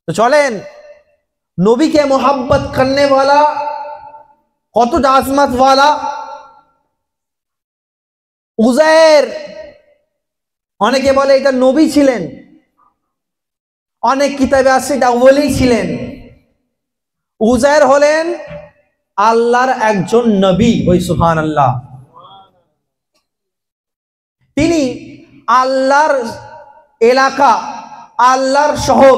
तो चलें नबी के मोहब्बत करने वाला कतटा आजमत वाला उजैर অনেকে বলে এটা নবী ছিলেন, অনেক কিতাবে আছে এটা ওলি ছিলেন। উজাইর হলেন আল্লাহর একজন নবী। ওই সুবহানাল্লাহ। তিনি আল্লাহর এলাকা আল্লাহর শহর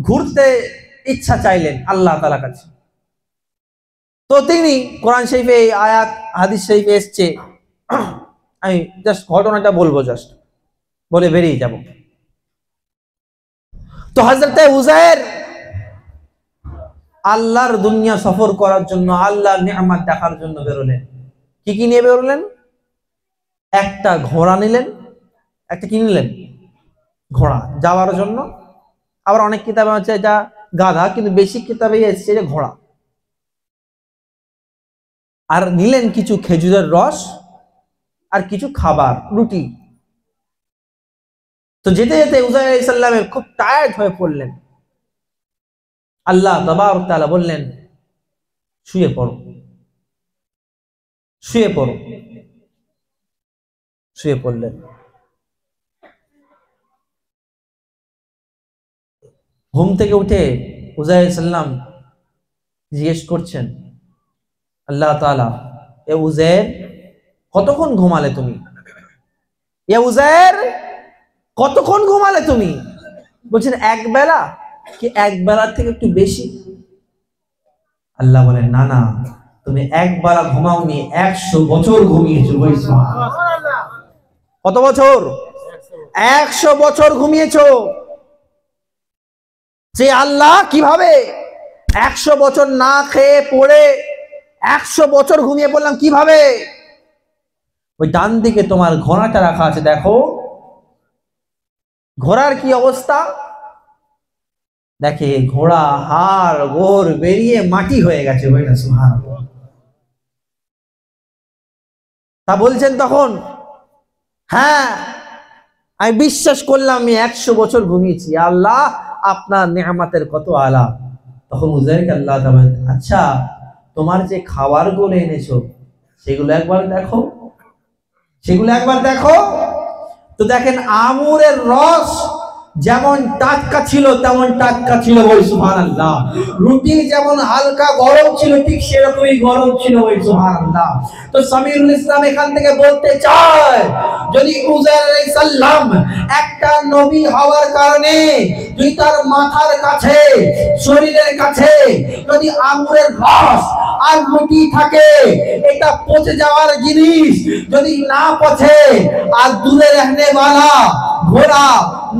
ঘুরতে ইচ্ছা চাইলেন আল্লাহ তাআলার কাছে। তো তিনি কোরআন শরীফে এই আয়াত হাদিস শরীফে এসেছে, আমি জাস্ট ঘটনাটা বলবো, জাস্ট বলে বেরিয়ে যাব। তো হযরতে উজাইর আল্লাহর দুনিয়া সফর করার জন্য, আল্লাহর নিয়ামত দেখার জন্য বেরোলেন। কি কি নিয়ে বেরোলেন? একটা ঘোড়া নিলেন। একটা কি নিলেন? ঘোড়া যাওয়ার জন্য। আবার অনেক কিতাবে আছে এটা গাধা, কিন্তু বেশি কিতাবে এসেছে যে ঘোড়া। আর নিলেন কিছু খেজুরের রস আর কিছু খাবার, রুটি। তো যেতে যেতে উজাইর আলাইহিস সালামের খুব টায়ার্ড হয়ে পড়লেন। আল্লাহ তাবারক তাআলা বললেন, শুয়ে পড়ো, শুয়ে পড়ো। শুয়ে পড়লেন। ঘুম থেকে উঠে উজাইর আলাইহিস সালাম জিজ্ঞেস করছেন আল্লাহ তাআলা, এ উজাইর কতক্ষণ ঘুমালে তুমি? এ উজাইর কতক্ষণ ঘুমালে তুমি? বলছেন এক বেলা কি এক বেলার থেকে একটু বেশি? আল্লাহ বলেন, না না, তুমি এক বেলা ঘুমাওনি, 100 বছর ঘুমিয়েছো। কত বছর? 100 বছর ঘুমিয়েছো। যে আল্লাহ কিভাবে 100 বছর না খেয়ে পড়ে 100 বছর ঘুমিয়ে পড়লাম কিভাবে? ওই ডান দিকে তোমার ঘোড়াটা রাখা আছে, দেখো ঘোড়ার কি অবস্থা। দেখে ঘোড়া হাড় গোড় বেরিয়ে মাটি হয়ে গেছে। সুবহানাল্লাহ। তা বলছেন তখন, হ্যাঁ আমি বিশ্বাস করলাম আমি 100 বছর ঘুমিয়েছি, আল্লাহ আপনার নিয়ামতের কত আলা। তখন উজাইরকে আল্লাহ তাআলা, আচ্ছা তোমার যে খাবারগুলো এনেছো সেগুলো একবার দেখো, সেগুলো একবার দেখো। তো দেখেন আঙুরের রস যেমন টাটকা ছিল তেমন টাটকা ছিল। ওই সুবহানাল্লাহ। রুটি যেমন হালকা গরম ছিল ঠিক সেরকমই গরম ছিল। ওই সুবহানাল্লাহ। তো সামিউল ইসলাম এখান থেকে বলতে চায়, যদি উজাইর আলাইহিস সালাম একটা নবী হওয়ার কারণে যদি তার মাথার কাছে শরীরের কাছে যদি আঙুরের রস আর রুটি থাকে, এটা পচে যাওয়ার জিনিস যদি না পচে, আর দূরে रहने वाला ঘোড়া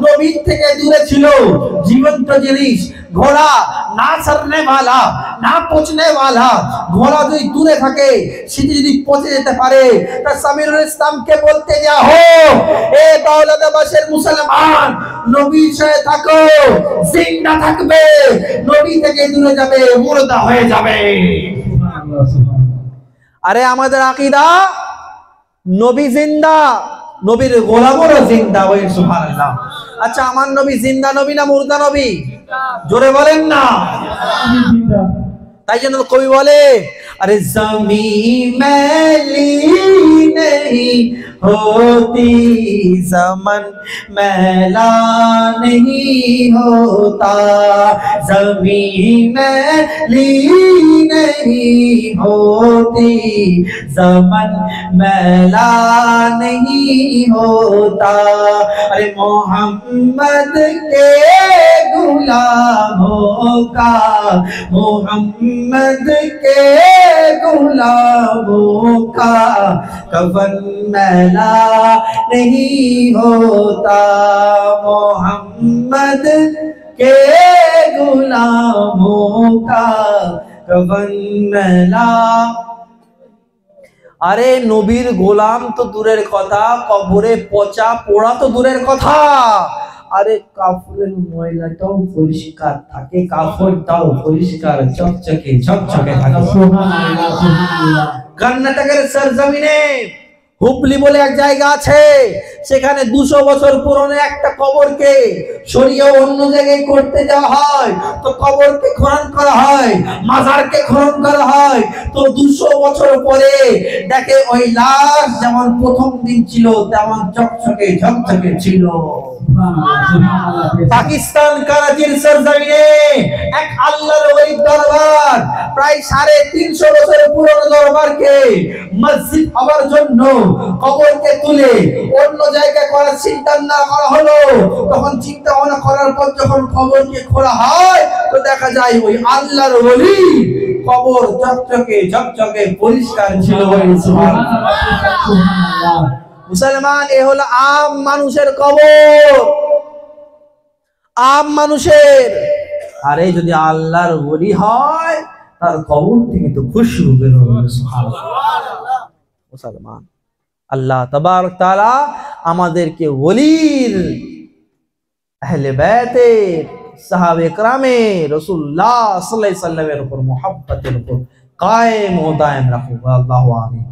নবীর থেকে দূরে ছিল, জীবন্ত জিনিস ঘোড়া না সরনে वाला না পচনে वाला ঘোড়া যদি দূরে থাকে সেটি যদি পচে যেতে পারে, তা সামিরুল ইসলামকে বলতে যাও, এ বাংলাদেশের মুসলমান নবীর সাথে থাকো, জিন্দা থাকবে, নবী থেকে দূরে যাবে মুর্দা হয়ে যাবে। আরে আমাদের আকীদা নবী জিন্দা, নবীর গোলামরা জিন্দা। ওই সুবহানাল্লাহ। আচ্ছা আমার নবী জিন্দা নবী না মুর্দা নবী? জোরে বলেন না। তাই জন্য কবি বলে, अरे ज़मीं मैली नहीं होती, ज़मन मैला नहीं होता, ज़मीं मैली नहीं होती, ज़मन मैला नहीं होता। अरे मोहम्मद के गुलामों का, मोहम्मद के गुलामों का कफन मैला नहीं होता, मोहम्मद के गुलामों का कफन मैला। আরে নবীর গোলাম তো দূরের কথা, কবরে পচা পোড়া তো দূরের কথা, আরে কাফনের ময়লাটাও পরিষ্কার থাকে, কাফনটাও পরিষ্কার চকচকে ঝকঝকে থাকে। সুবহানাল্লাহ। সুবহানাল্লাহ। কর্ণাটকের সরজমিনে হুবলি বলে এক জায়গা আছে, সেখানে 200 বছর পুরনো একটা কবরকে সরিয়ে অন্য জায়গায় করতে যাওয়া হয়, তো কবরকে খনন করা হয়, মাজারকে খনন করা হয়, তো 200 বছর পরে দেখে ওই লাশ যেমন প্রথম দিন ছিল তেমন চকচকে ঝকঝকে ছিল। পাকিস্তান করাচির সরজমিনে এক আল্লাহর ওলির দরবার, প্রায় 350 বছরের পুরনো দরবারকে মসজিদ হওয়ার জন্য কবরকে তুলে অন্য জায়গায় করার চিন্তা না করা হলো। তখন চিন্তা ভাবনা করার পর যখন কবরকে খোলা হয়, তো দেখা যায় ওই আল্লাহর ওলি কবর চকচকে ঝকঝকে পরিষ্কার ছিল। মুসলমান, এ হলো আম মানুষের কবর, আম মানুষের। আর এই যদি আল্লাহর ওলি হয়, তার কবর থেকে তো খুশবু বের হবে। সুবহানাল্লাহ। মুসলমান, আল্লাহ তাবারক তাআলা আমাদেরকে ওলির, আহলে বাইতের, সাহাবে کرامে রাসূলুল্লাহ সাল্লাল্লাহু আলাইহি ওয়াসাল্লামের উপর মুহাব্বতের উপর কায়েম ও দায়েম রাখুক। আল্লাহু আমিন।